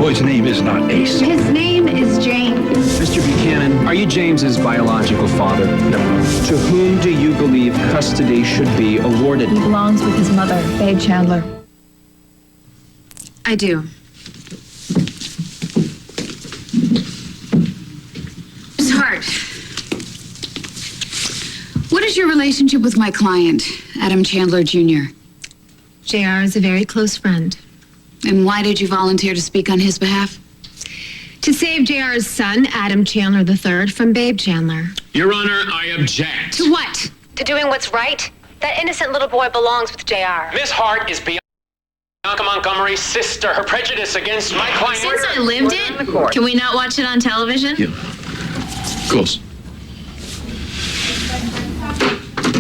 boy's name is not Ace. His name is James. Mr. Buchanan, are you James's biological father? No. To whom do you believe custody should be awarded? He belongs with his mother, Babe Chandler. I do. Miss Hart, what is your relationship with my client, Adam Chandler, Jr.? JR is a very close friend. And why did you volunteer to speak on his behalf? To save JR's son, Adam Chandler III, from Babe Chandler. Your Honor, I object. To what? To doing what's right? That innocent little boy belongs with JR. Miss Hart is Bianca Montgomery's sister. Her prejudice against my client... Since I lived it, can we not watch it on television? Yeah. Of course.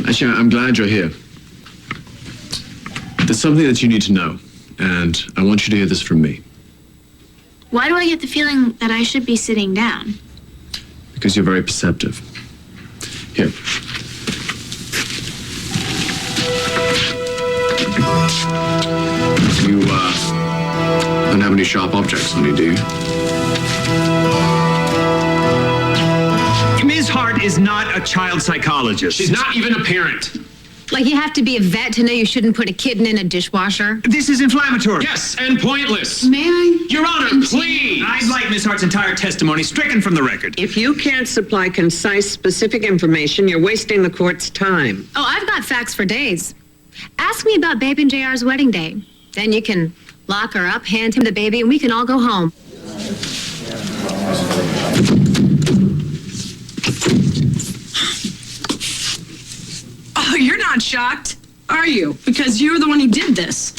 Actually, I'm glad you're here. There's something that you need to know, and I want you to hear this from me. Why do I get the feeling that I should be sitting down? Because you're very perceptive. Here. You, don't have any sharp objects on you, do you? Ms. Hart is not a child psychologist. She's not even a parent. Like you have to be a vet to know you shouldn't put a kitten in a dishwasher? This is inflammatory. Yes, and pointless. May I? Your Honor, please. I'd like Ms. Hart's entire testimony stricken from the record. If you can't supply concise, specific information, you're wasting the court's time. Oh, I've got facts for days. Ask me about Babe and JR's wedding day. Then you can lock her up, hand him the baby, and we can all go home. Oh, you're not shocked, are you? Because you're the one who did this.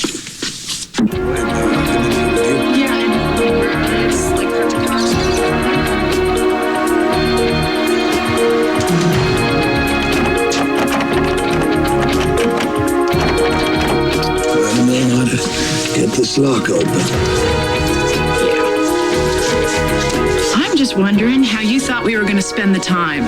Get this lock open. I'm just wondering how you thought we were going to spend the time.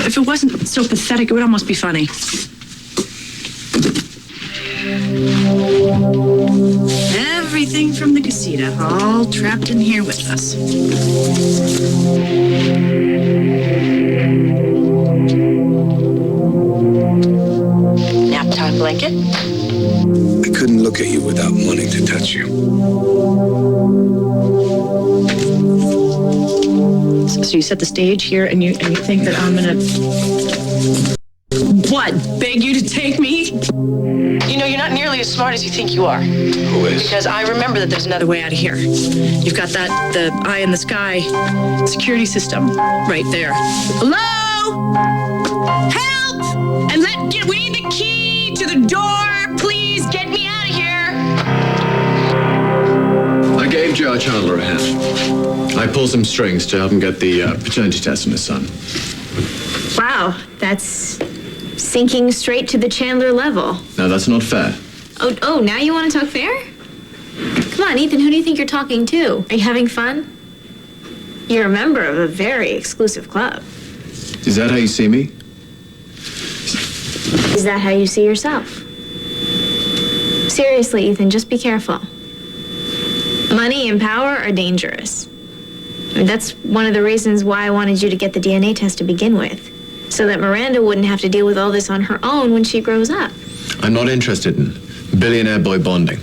If it wasn't so pathetic, it would almost be funny. Everything from the casita, all trapped in here with us. Nap time blanket? I couldn't look at you without wanting to touch you. So you set the stage here, and you think that I'm gonna what? Beg you to take me? You know, you're not nearly as smart as you think you are. Who is? Because I remember that there's another way out of here. You've got the eye in the sky security system right there. Hello? Help! And we need the key to the door. Please get me out of here. I gave J.R. Chandler a hand. I pulled some strings to help him get the paternity test on his son. Wow, that's sinking straight to the Chandler level. Now, that's not fair. Oh, now you want to talk fair? Come on, Ethan, who do you think you're talking to? Are you having fun? You're a member of a very exclusive club. Is that how you see me? Is that how you see yourself? Seriously, Ethan, just be careful. Money and power are dangerous. I mean, that's one of the reasons why I wanted you to get the DNA test to begin with, so that Miranda wouldn't have to deal with all this on her own when she grows up. I'm not interested in billionaire boy bonding.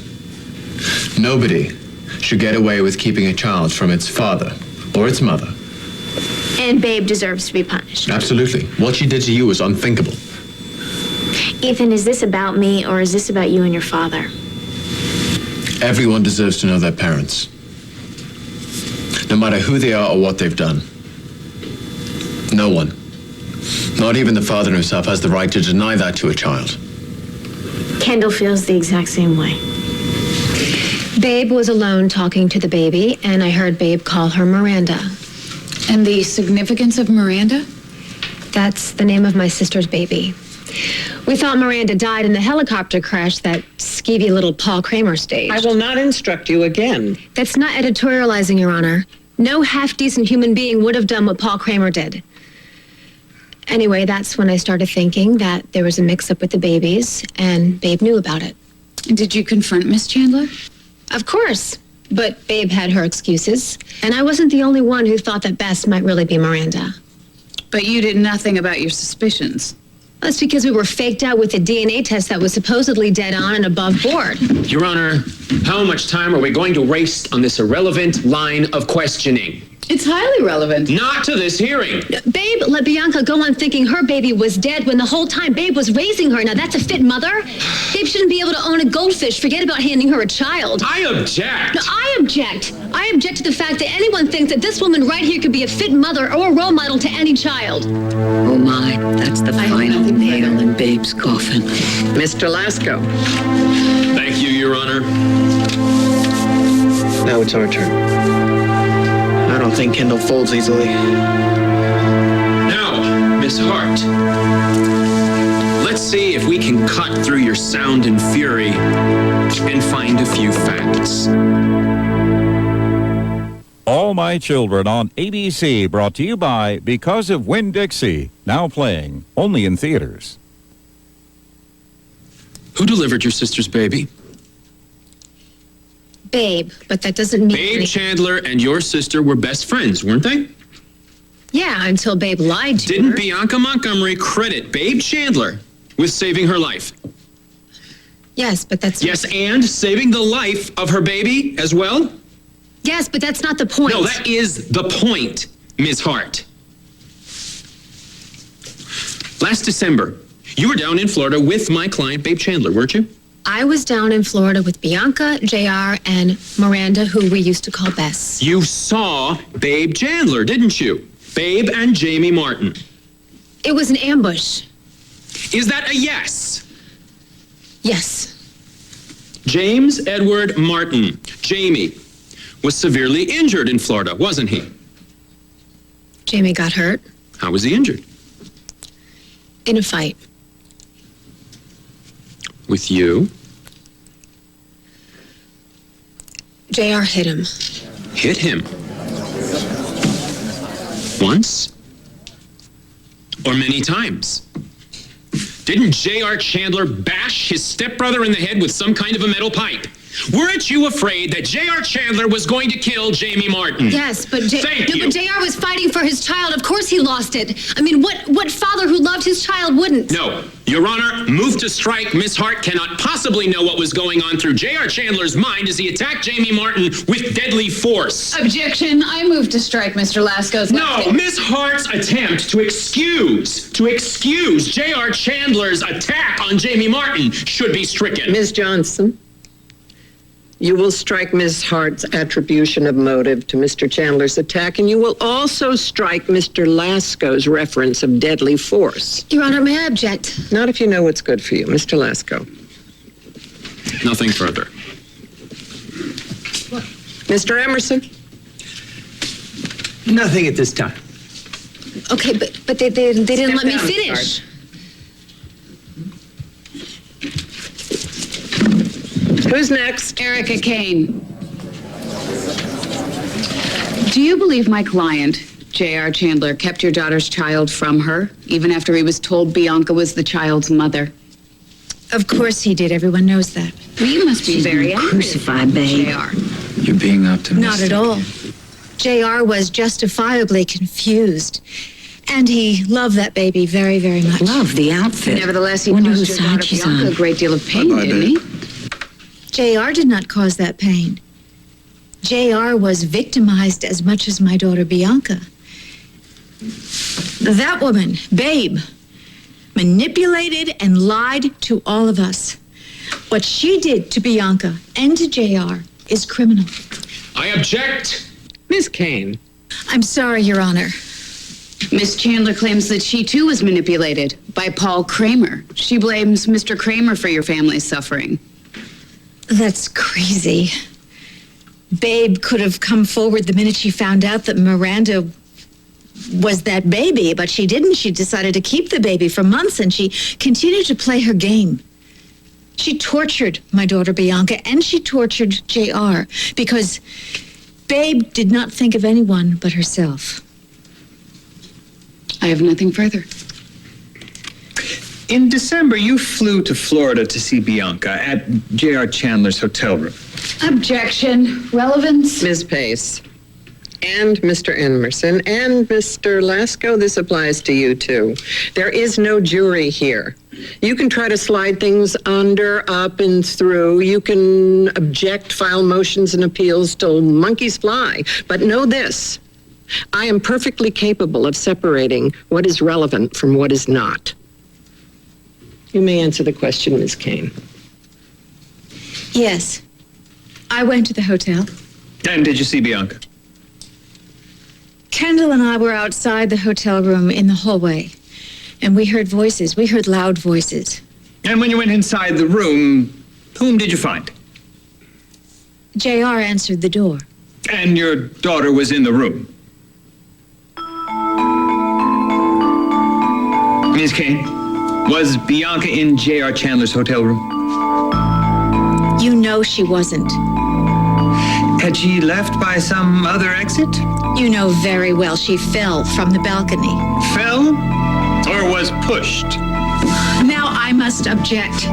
Nobody should get away with keeping a child from its father or its mother. And Babe deserves to be punished. Absolutely. What she did to you was unthinkable. Ethan, is this about me or is this about you and your father? Everyone deserves to know their parents, no matter who they are or what they've done. No one, not even the father himself, has the right to deny that to a child. Kendall feels the exact same way. Babe was alone talking to the baby, and I heard Babe call her Miranda. And the significance of Miranda? That's the name of my sister's baby. We thought Miranda died in the helicopter crash that skeevy little Paul Kramer staged. I will not instruct you again. That's not editorializing, Your Honor. No half-decent human being would have done what Paul Kramer did. Anyway, that's when I started thinking that there was a mix-up with the babies, and Babe knew about it. Did you confront Miss Chandler? Of course. But Babe had her excuses, and I wasn't the only one who thought that Bess might really be Miranda. But you did nothing about your suspicions. That's because we were faked out with a DNA test that was supposedly dead on and above board. Your Honor, how much time are we going to waste on this irrelevant line of questioning? It's highly relevant. Not to this hearing. Babe let Bianca go on thinking her baby was dead when the whole time Babe was raising her. Now that's a fit mother. Babe shouldn't be able to own a goldfish. Forget about handing her a child. I object. No, I object. I object to the fact that anyone thinks that this woman right here could be a fit mother or a role model to any child. Oh my, that's the final nail in Babe's coffin. Mr. Lasko. Thank you, Your Honor. Now it's our turn. I don't think Kendall folds easily. Now, Miss Hart, let's see if we can cut through your sound and fury and find a few facts. All My Children on ABC, brought to you by Because of Winn-Dixie, now playing only in theaters. Who delivered your sister's baby? Babe, but that doesn't mean... Babe Chandler and your sister were best friends, weren't they? Yeah, until Babe lied to her. Didn't Bianca Montgomery credit Babe Chandler with saving her life? Yes, but that's... Yes, and saving the life of her baby as well? Yes, but that's not the point. No, that is the point, Ms. Hart. Last December, you were down in Florida with my client, Babe Chandler, weren't you? I was down in Florida with Bianca, JR, and Miranda, who we used to call Bess. You saw Babe Chandler, didn't you? Babe and Jamie Martin. It was an ambush. Is that a yes? Yes. James Edward Martin, Jamie, was severely injured in Florida, wasn't he? Jamie got hurt. How was he injured? In a fight. With you? JR hit him. Hit him? Once? Or many times? Didn't J.R. Chandler bash his stepbrother in the head with some kind of a metal pipe? Weren't you afraid that J.R. Chandler was going to kill Jamie Martin? Yes, but Thank you. But JR was fighting for his child. Of course he lost it. I mean, what father who loved his child wouldn't? No. Your Honor, move to strike. Miss Hart cannot possibly know what was going on through J.R. Chandler's mind as he attacked Jamie Martin with deadly force. Objection. I move to strike Mr. Lasko's... No, Miss Hart's attempt to excuse J.R. Chandler's attack on Jamie Martin should be stricken. Ms. Johnson, you will strike Ms. Hart's attribution of motive to Mr. Chandler's attack, and you will also strike Mr. Lasko's reference of deadly force. Your Honor, may I object? Not if you know what's good for you. Mr. Lasko. Nothing further. Mr. Emerson? Nothing at this time. Okay, but they didn't let me down, finish. Who's next? Erica Kane. Do you believe my client, J.R. Chandler, kept your daughter's child from her, even after he was told Bianca was the child's mother? Of course he did. Everyone knows that. Well, you must be very angry. Crucified, babe. J.R. You're being optimistic. Not at all. JR was justifiably confused. And he loved that baby very, very much. Love the outfit. Nevertheless, he Wonder caused whose your daughter side she's Bianca on. a great deal of pain, Bye-bye, didn't he? JR did not cause that pain. JR was victimized as much as my daughter Bianca. That woman, Babe, manipulated and lied to all of us. What she did to Bianca and to JR is criminal. I object. Miss Kane. I'm sorry, Your Honor. Miss Chandler claims that she too was manipulated by Paul Kramer. She blames Mr. Kramer for your family's suffering. That's crazy. Babe could have come forward the minute she found out that Miranda was that baby, but she didn't. She decided to keep the baby for months, and she continued to play her game. She tortured my daughter Bianca, and she tortured JR because Babe did not think of anyone but herself. I have nothing further. In December, you flew to Florida to see Bianca at J.R. Chandler's hotel room. Objection. Relevance. Ms. Pace. And Mr. Emerson and Mr. Lasko, this applies to you too. There is no jury here. You can try to slide things under, up, and through. You can object, file motions and appeals till monkeys fly. But know this, I am perfectly capable of separating what is relevant from what is not. You may answer the question, Ms. Kane. Yes. I went to the hotel. And did you see Bianca? Kendall and I were outside the hotel room in the hallway, and we heard voices. We heard loud voices. And when you went inside the room, whom did you find? JR answered the door. And your daughter was in the room? Ms. Kane, was Bianca in J.R. Chandler's hotel room? You know she wasn't. Had she left by some other exit? You know very well she fell from the balcony. Fell? Or was pushed? Now I must object.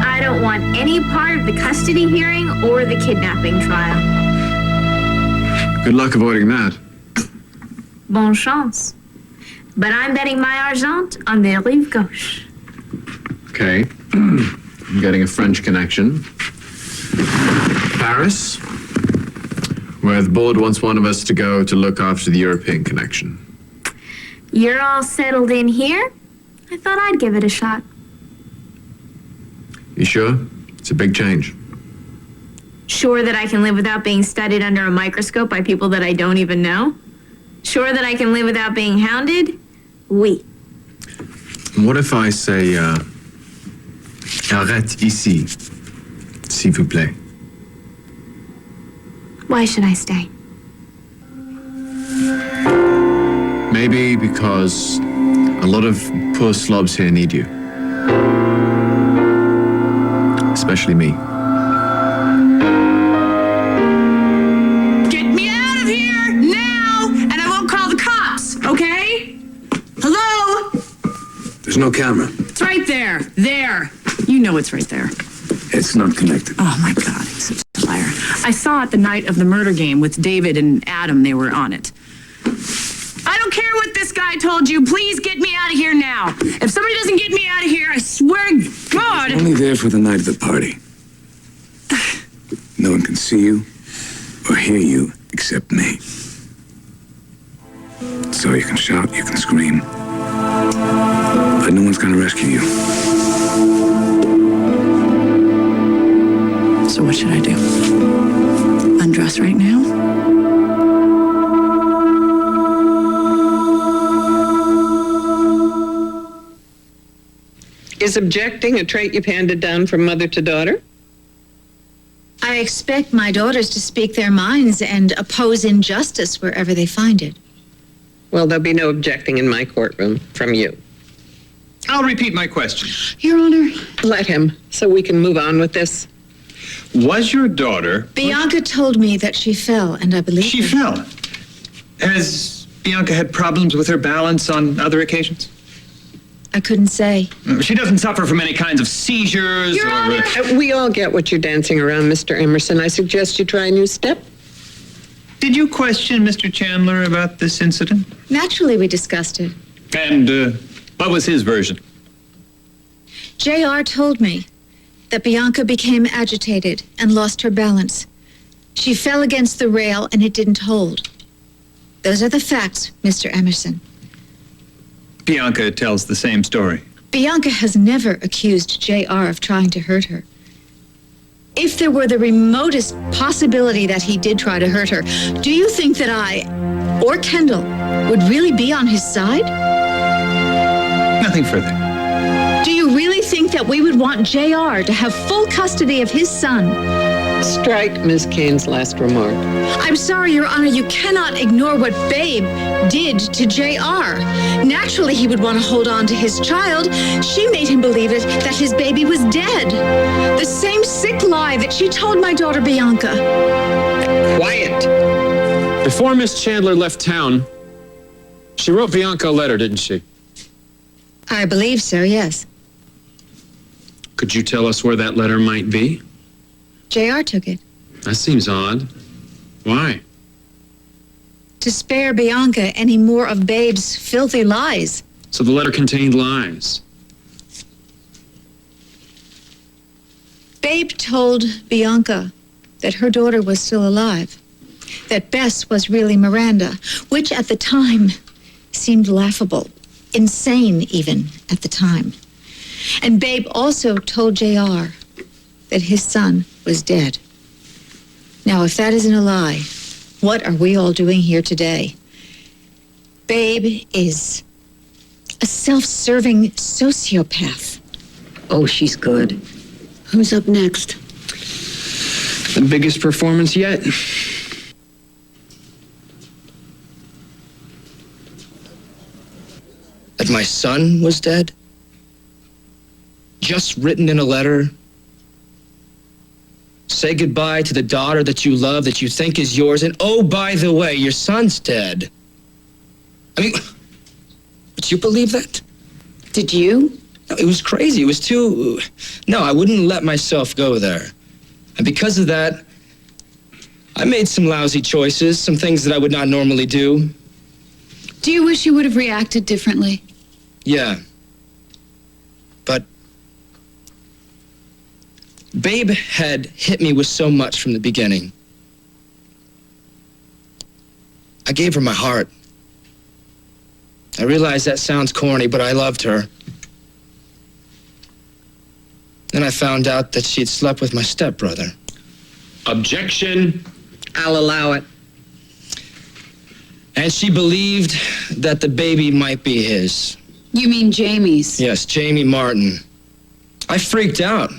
I don't want any part of the custody hearing or the kidnapping trial. Good luck avoiding that. Bonne chance. But I'm betting my argent on the rive gauche. Okay. I'm getting a French connection. Paris, where the board wants one of us to go to look after the European connection. You're all settled in here? I thought I'd give it a shot. You sure? It's a big change. Sure that I can live without being studied under a microscope by people that I don't even know? Sure that I can live without being hounded? Oui. What if I say, arrête ici, s'il vous plaît? Why should I stay? Maybe because a lot of poor slobs here need you. Especially me. Get me out of here now, and I won't call the cops, okay? Hello? There's no camera. It's right there. There. You know it's right there. It's not connected. Oh, my God. He's such a liar. I saw it the night of the murder game with David and Adam. They were on it. I don't care what this guy told you. Please get me out of here now. If somebody doesn't get me out of here, I swear to God. Only there for the night of the party. No one can see you or hear you except me. So you can shout, you can scream, but no one's gonna rescue you. So what should I do? Undress right now? Is objecting a trait you've handed down from mother to daughter? I expect my daughters to speak their minds and oppose injustice wherever they find it. Well, there'll be no objecting in my courtroom from you. I'll repeat my question. Your Honor. Let him, so we can move on with this. Was your daughter... Bianca told me that she fell, and I believe She fell. Has Bianca had problems with her balance on other occasions? I couldn't say. She doesn't suffer from any kinds of seizures Your or... Honor, we all get what you're dancing around, Mr. Emerson. I suggest you try a new step. Did you question Mr. Chandler about this incident? Naturally, we discussed it. And what was his version? JR told me that Bianca became agitated and lost her balance. She fell against the rail and it didn't hold. Those are the facts, Mr. Emerson. Bianca tells the same story. Bianca has never accused JR of trying to hurt her. If there were the remotest possibility that he did try to hurt her, do you think that I, or Kendall, would really be on his side? Nothing further. Do you really think that we would want JR to have full custody of his son? Strike Miss Kane's last remark. I'm sorry, Your Honor, you cannot ignore what Babe did to JR. Naturally, he would want to hold on to his child. She made him believe that his baby was dead. The same sick lie that she told my daughter Bianca. Quiet. Before Miss Chandler left town, she wrote Bianca a letter, didn't she? I believe so, yes. Could you tell us where that letter might be? JR took it. That seems odd. Why? To spare Bianca any more of Babe's filthy lies. So the letter contained lies. Babe told Bianca that her daughter was still alive, that Bess was really Miranda, which at the time seemed laughable, insane even at the time. And Babe also told JR that his son was dead. Now, if that isn't a lie, what are we all doing here today? Babe is a self-serving sociopath. Oh, she's good. Who's up next? The biggest performance yet. That my son was dead? Just written in a letter? Say goodbye to the daughter that you love, that you think is yours, and oh, by the way, your son's dead. I mean, would you believe that? Did you? No, it was crazy. It was too... No, I wouldn't let myself go there. And because of that, I made some lousy choices, some things that I would not normally do. Do you wish you would have reacted differently? Yeah. But Babe had hit me with so much from the beginning. I gave her my heart. I realize that sounds corny, but I loved her. Then I found out that she'd slept with my stepbrother. Objection. I'll allow it. And she believed that the baby might be his. You mean Jamie's? Yes, Jamie Martin. I freaked out.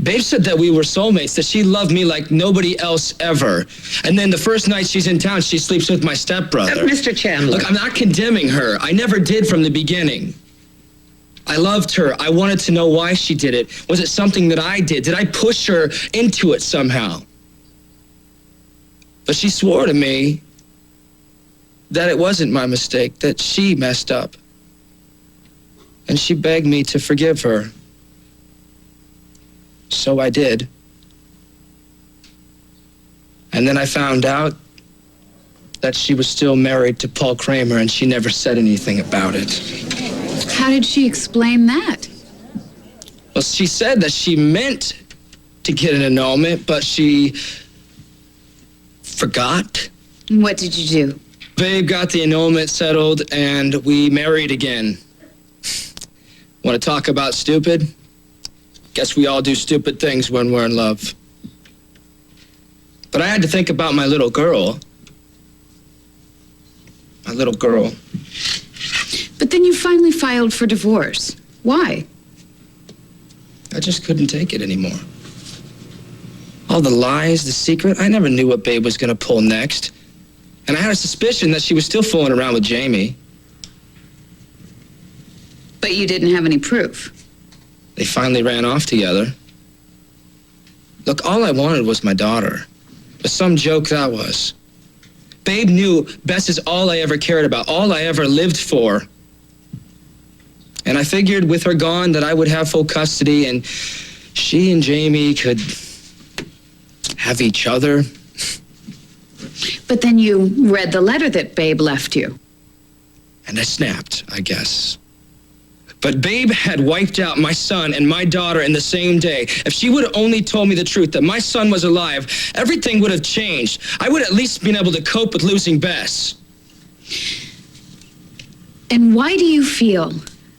Babe said that we were soulmates, that she loved me like nobody else ever. And then the first night she's in town, she sleeps with my stepbrother. Mr. Chandler. Look, I'm not condemning her. I never did from the beginning. I loved her. I wanted to know why she did it. Was it something that I did? Did I push her into it somehow? But she swore to me that it wasn't my mistake, that she messed up. And she begged me to forgive her. So I did. And then I found out that she was still married to Paul Kramer, and she never said anything about it. How did she explain that? Well, she said that she meant to get an annulment, but she forgot. What did you do? Babe got the annulment settled, and we married again. Want to talk about stupid? Guess we all do stupid things when we're in love. But I had to think about my little girl. My little girl. But then you finally filed for divorce. Why? I just couldn't take it anymore. All the lies, the secret, I never knew what Babe was going to pull next. And I had a suspicion that she was still fooling around with Jamie. But you didn't have any proof. They finally ran off together. Look, all I wanted was my daughter. But some joke that was. Babe knew Bess is all I ever cared about, all I ever lived for. And I figured with her gone that I would have full custody and she and Jamie could have each other. But then you read the letter that Babe left you. And I snapped, I guess. But Babe had wiped out my son and my daughter in the same day. If she would have only told me the truth, that my son was alive, everything would have changed. I would at least been able to cope with losing Bess. And why do you feel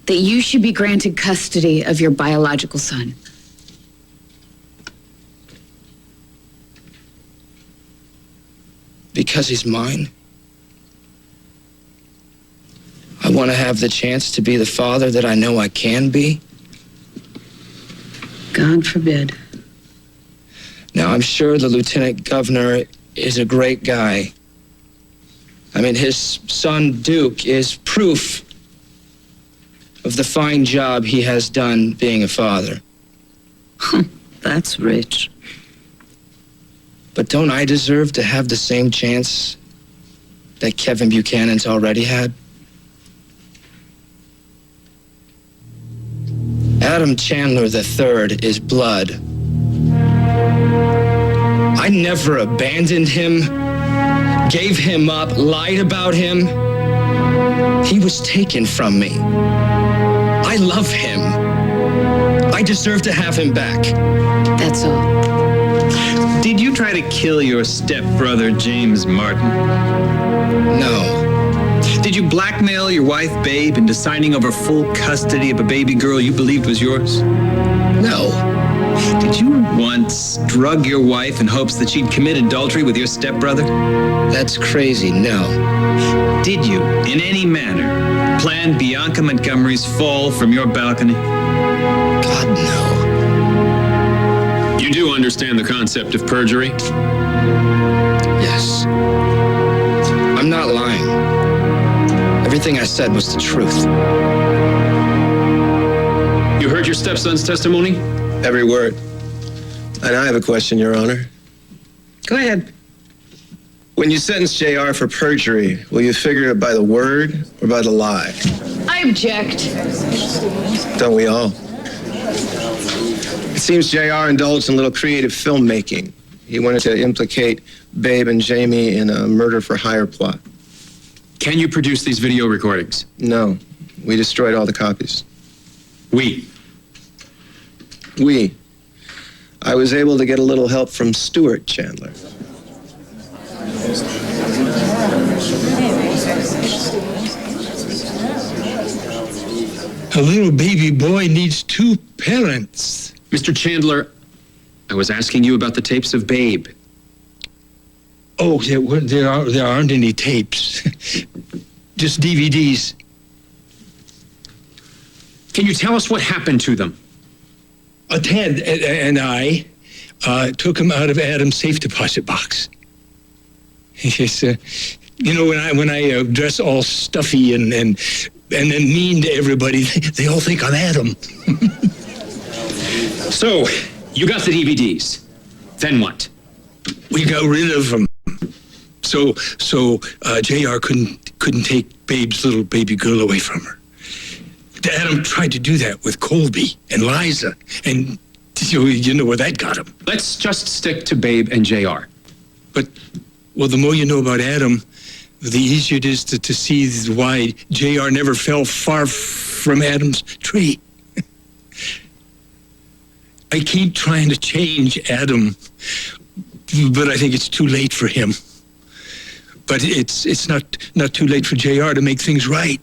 that you should be granted custody of your biological son? Because he's mine. I want to have the chance to be the father that I know I can be. God forbid. Now, I'm sure the lieutenant governor is a great guy. I mean, his son, Duke, is proof of the fine job he has done being a father. That's rich. But don't I deserve to have the same chance that Kevin Buchanan's already had? Adam Chandler III is blood. I never abandoned him, gave him up, lied about him. He was taken from me. I love him. I deserve to have him back. That's all. Did you try to kill your stepbrother, James Martin? No. Did you blackmail your wife, Babe, into signing over full custody of a baby girl you believed was yours? No. Did you once drug your wife in hopes that she'd commit adultery with your stepbrother? That's crazy, no. Did you, in any manner, plan Bianca Montgomery's fall from your balcony? God, no. You do understand the concept of perjury? Yes. I'm not lying. Everything I said was the truth. You heard your stepson's testimony? Every word. And I have a question, Your Honor. Go ahead. When you sentence JR for perjury, will you figure it by the word or by the lie? I object. Don't we all? It seems JR indulged in a little creative filmmaking. He wanted to implicate Babe and Jamie in a murder-for-hire plot. Can you produce these video recordings? No. We destroyed all the copies. We. I was able to get a little help from Stuart Chandler. A little baby boy needs two parents. Mr. Chandler, I was asking you about the tapes of Babe. Oh, there aren't any tapes. Just DVDs. Can you tell us what happened to them? Ted and I took him out of Adam's safe deposit box. Yes, you know, when I dress all stuffy and then mean to everybody, they all think I'm Adam. So, you got the DVDs. Then what? We got rid of them. So JR couldn't take Babe's little baby girl away from her. Adam tried to do that with Colby and Liza, and you know where that got him. Let's just stick to Babe and JR. But, well, the more you know about Adam, the easier it is to see why JR never fell far from Adam's tree. I keep trying to change Adam, but I think it's too late for him. But it's not too late for JR to make things right.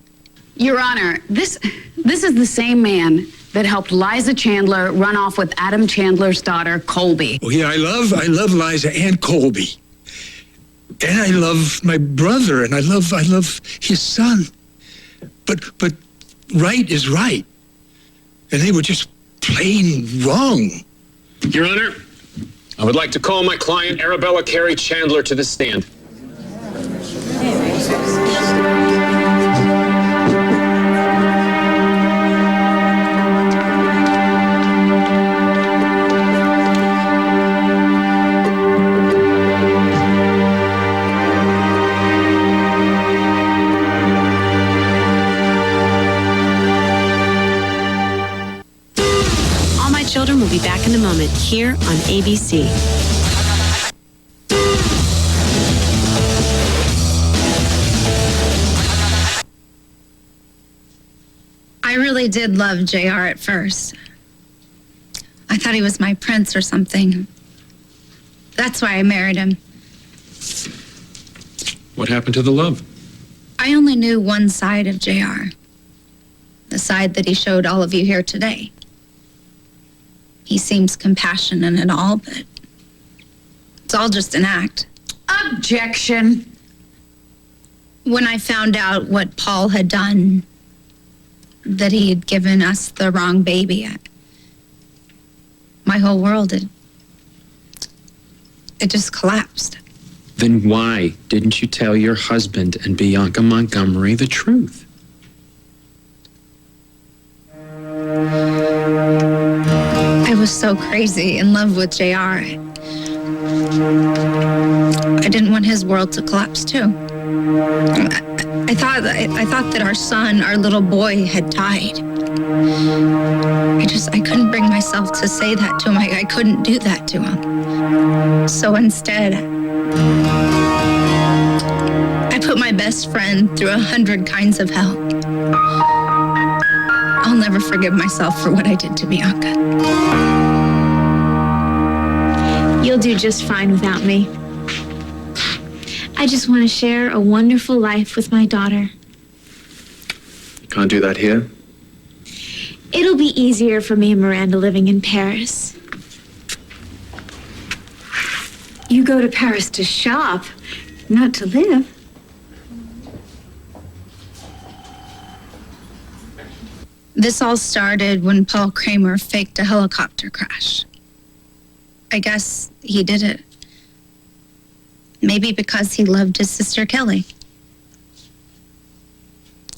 Your Honor, this is the same man that helped Liza Chandler run off with Adam Chandler's daughter, Colby. Oh yeah, I love Liza and Colby. And I love my brother, and I love his son. But right is right. And they were just plain wrong. Your Honor, I would like to call my client, Arabella Carey Chandler, to the stand. Children will be back in a moment here on ABC. I really did love JR at first. I thought he was my prince or something. That's why I married him. What happened to the love? I I only knew one side of JR. The side that he showed all of you here today. He seems compassionate and all, but it's all just an act. Objection. When I found out what Paul had done, that he had given us the wrong baby, my whole world, it just collapsed. Then why didn't you tell your husband and Bianca Montgomery the truth? I was so crazy in love with JR. I didn't want his world to collapse too. I thought that our son, our little boy, had died. I couldn't bring myself to say that to him. I couldn't do that to him. So instead, I put my best friend through 100 kinds of hell. I'll never forgive myself for what I did to Bianca. You'll do just fine without me. I just want to share a wonderful life with my daughter. Can't do that here. It'll be easier for me and Miranda living in Paris. You go to Paris to shop, not to live. This all started when Paul Kramer faked a helicopter crash. I guess he did it. Maybe because he loved his sister Kelly.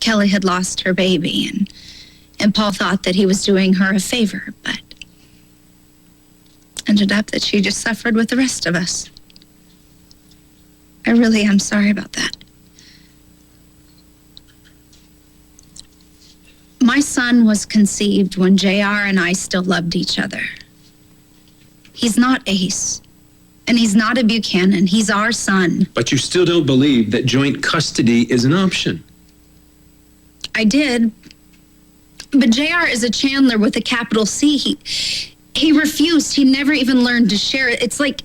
Kelly had lost her baby, and Paul thought that he was doing her a favor, but ended up that she just suffered with the rest of us. I really am sorry about that. My son was conceived when JR and I still loved each other. He's not Ace. And he's not a Buchanan. He's our son. But you still don't believe that joint custody is an option. I did. But JR is a Chandler with a capital C. He refused. He never even learned to share it. It's like,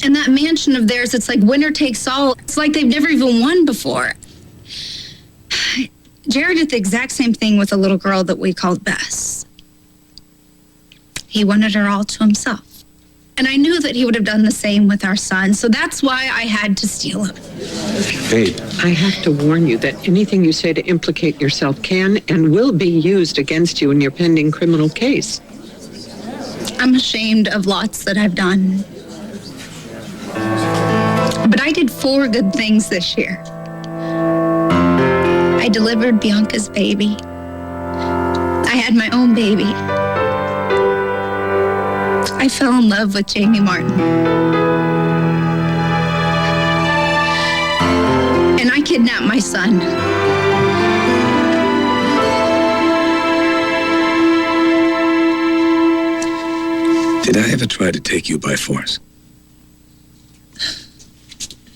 in that mansion of theirs, it's like winner takes all. It's like they've never even won before. JR did the exact same thing with a little girl that we called Bess. He wanted her all to himself. And I knew that he would have done the same with our son, so that's why I had to steal him. Hey. I have to warn you that anything you say to implicate yourself can and will be used against you in your pending criminal case. I'm ashamed of lots that I've done. But I did 4 good things this year. I delivered Bianca's baby. I had my own baby. I fell in love with Jamie Martin. And I kidnapped my son. Did I ever try to take you by force?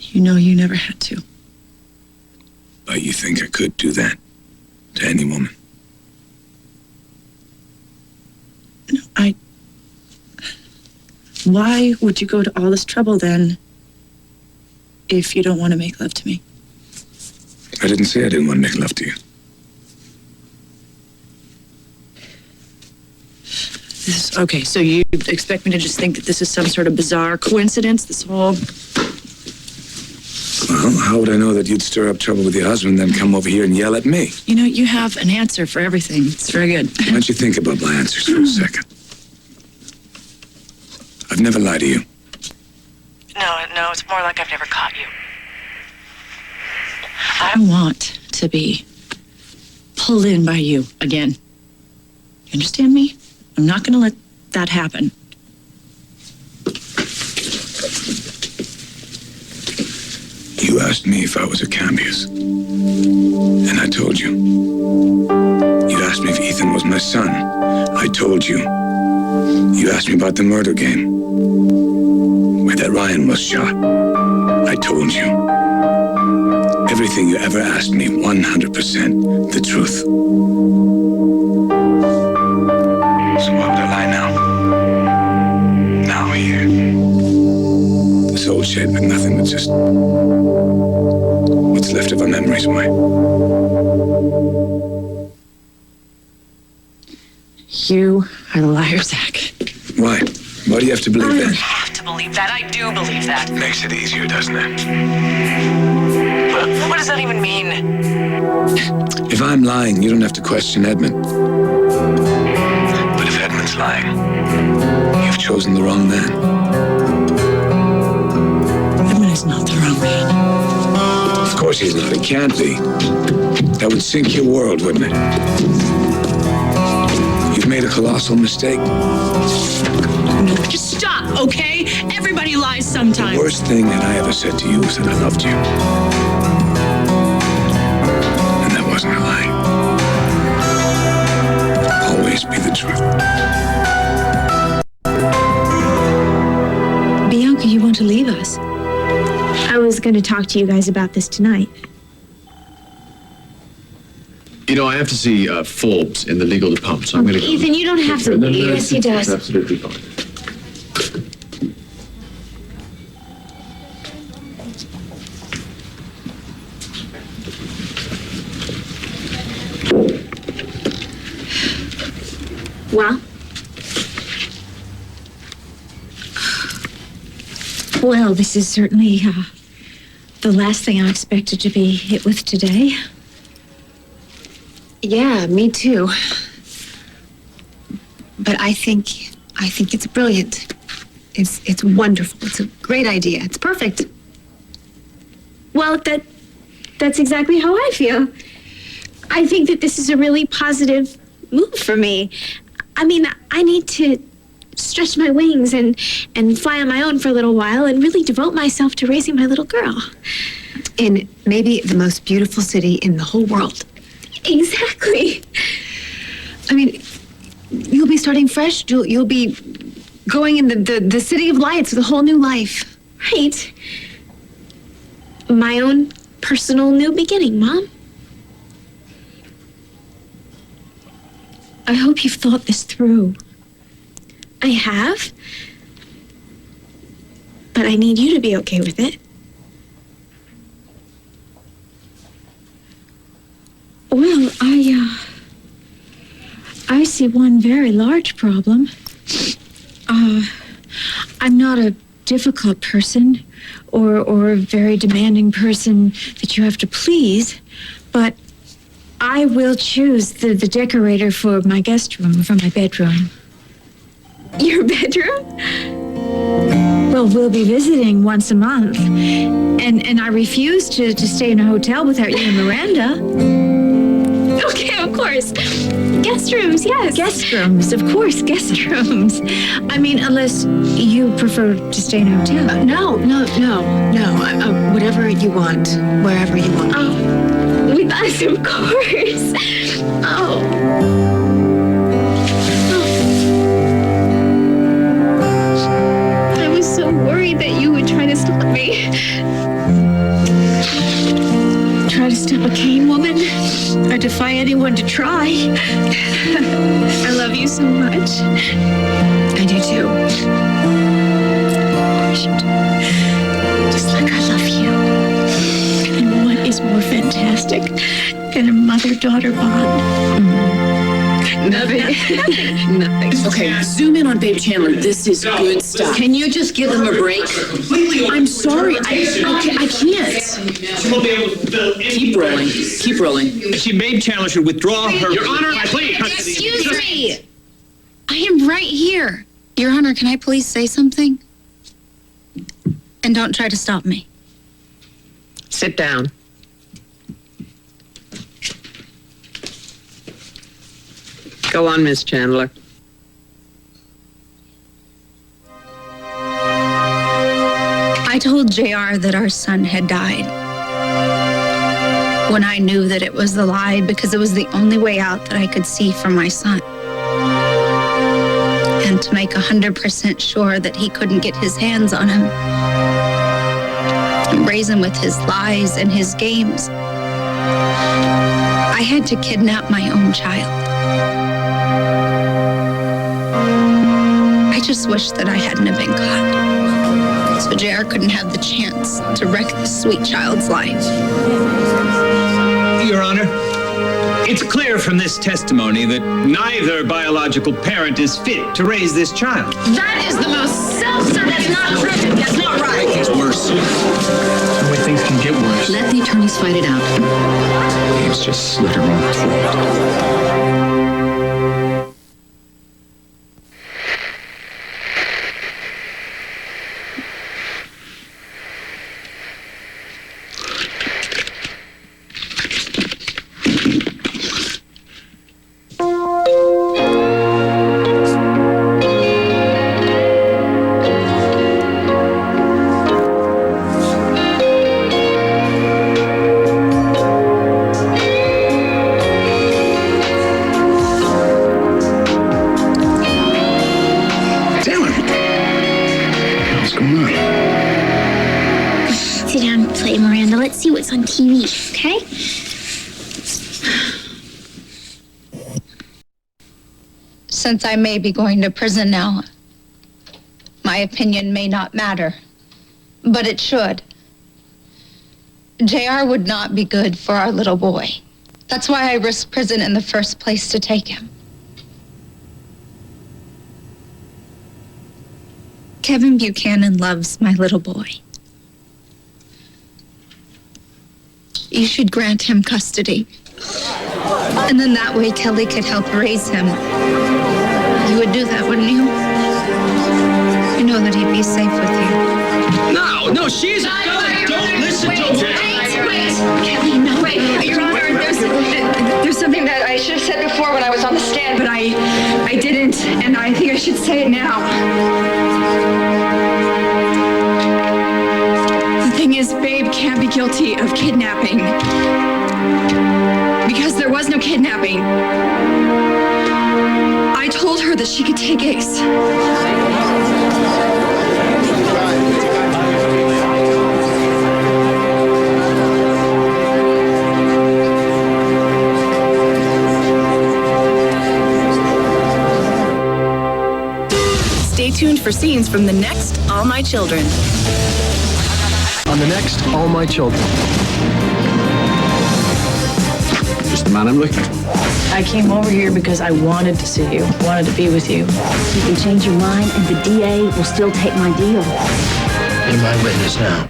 You know you never had to. But you think I could do that to any woman? No, Why would you go to all this trouble then if you don't want to make love to me? I didn't say I didn't want to make love to you. Okay, so you expect me to just think that this is some sort of bizarre coincidence, this whole... Well, how would I know that you'd stir up trouble with your husband and then come over here and yell at me? You know, you have an answer for everything. It's very good. Why don't you think about my answers for a second? I've never lied to you. No, it's more like I've never caught you. I don't want to be pulled in by you again. You understand me? I'm not going to let that happen. You asked me if I was a Cambius. And I told you. You asked me if Ethan was my son. I told you. You asked me about the murder game. Where that Ryan was shot. I told you. Everything you ever asked me, 100% the truth. So why would I lie now? Now I'm here. This old shape had nothing but just what's left of our memories away. You are the liar, Zach. Why? Why do you have to believe I don't that? have to believe that. I do believe that. Makes it easier, doesn't it? What does that even mean? If I'm lying, you don't have to question Edmund. But if Edmund's lying, you've chosen the wrong man. Edmund is not the wrong man. Of course he's not. He can't be. That would sink your world, wouldn't it? You've made a colossal mistake. No, just stop, okay? Everybody lies sometimes. The worst thing that I ever said to you was that I loved you. And that wasn't a lie. Always be the truth. Bianca, you want to leave us? I was going to talk to you guys about this tonight. You know, I have to see Forbes in the legal department, so I'm going to go. Ethan, you don't have to. No, Yes, he does. It's absolutely fine. Well, this is certainly the last thing I expected to be hit with today. Yeah, me too. But I think it's brilliant. It's wonderful. It's a great idea. It's perfect. Well, that's exactly how I feel. I think that this is a really positive move for me. I mean, I need to stretch my wings and fly on my own for a little while and really devote myself to raising my little girl. In maybe the most beautiful city in the whole world. Exactly. I mean, you'll be starting fresh. You'll be going in the city of lights with a whole new life. Right. My own personal new beginning, Mom. I hope you've thought this through. I have. But I need you to be okay with it. Well, I see one very large problem. I'm not a difficult person or a very demanding person that you have to please, but I will choose the decorator for my guest room, for my bedroom. Your bedroom? Well, we'll be visiting once a month, and I refuse to stay in a hotel without you and Miranda. Okay, of course. Guest rooms, yes. Guest rooms, of course, guest rooms. I mean, unless you prefer to stay in a hotel. No. Whatever you want, wherever you want. Oh, with us, of course. I was so worried that you would try to stop me. Try to stop a cane woman? I defy anyone to try. I love you so much. I do too. Just like I love you. And what is more fantastic than a mother-daughter bond? Nothing. Okay, zoom in on Babe Chandler. This is good stuff. Can you just give them a break? I'm sorry. I can't. She won't be able to fulfill any. Keep rolling. Keep rolling. She Babe Chandler should withdraw her. Your Honor, please. Excuse me. I am right here. Your Honor, can I please say something? And don't try to stop me. Sit down. Go on, Miss Chandler. I told JR that our son had died. When I knew that it was the lie because it was the only way out that I could see for my son. And to make 100% sure that he couldn't get his hands on him and raise him with his lies and his games, I had to kidnap my own child. I just wish that I hadn't have been caught. so JR couldn't have the chance to wreck this sweet child's life. Your Honor, it's clear from this testimony that neither biological parent is fit to raise this child. That is the most self-serving. That's not true. That's not right. It gets worse. The way things can get worse. Let the attorneys fight it out. It's just slit her own throat. Sit down and play, Miranda. Let's see what's on TV, okay? Since I may be going to prison now, my opinion may not matter, but it should. JR would not be good for our little boy. That's why I risked prison in the first place to take him. Kevin Buchanan loves my little boy. You should grant him custody. And then that way Kelly could help raise him. You would do that, wouldn't you? You know that he'd be safe with you. No, she's a Don't listen to her. Wait, Kelly, no. Wait, Your Honor, there's something that I should have said before when I was on the stand, but I didn't, and I think I should say it now. The thing is, Babe can't be guilty of kidnapping. Because there was no kidnapping. I told her that she could take Ace. Stay tuned for scenes from the next All My Children. On the next All My Children. Just the man I'm looking for. I came over here because I wanted to see you, wanted to be with you. You can change your mind and the DA will still take my deal. You're my witness now.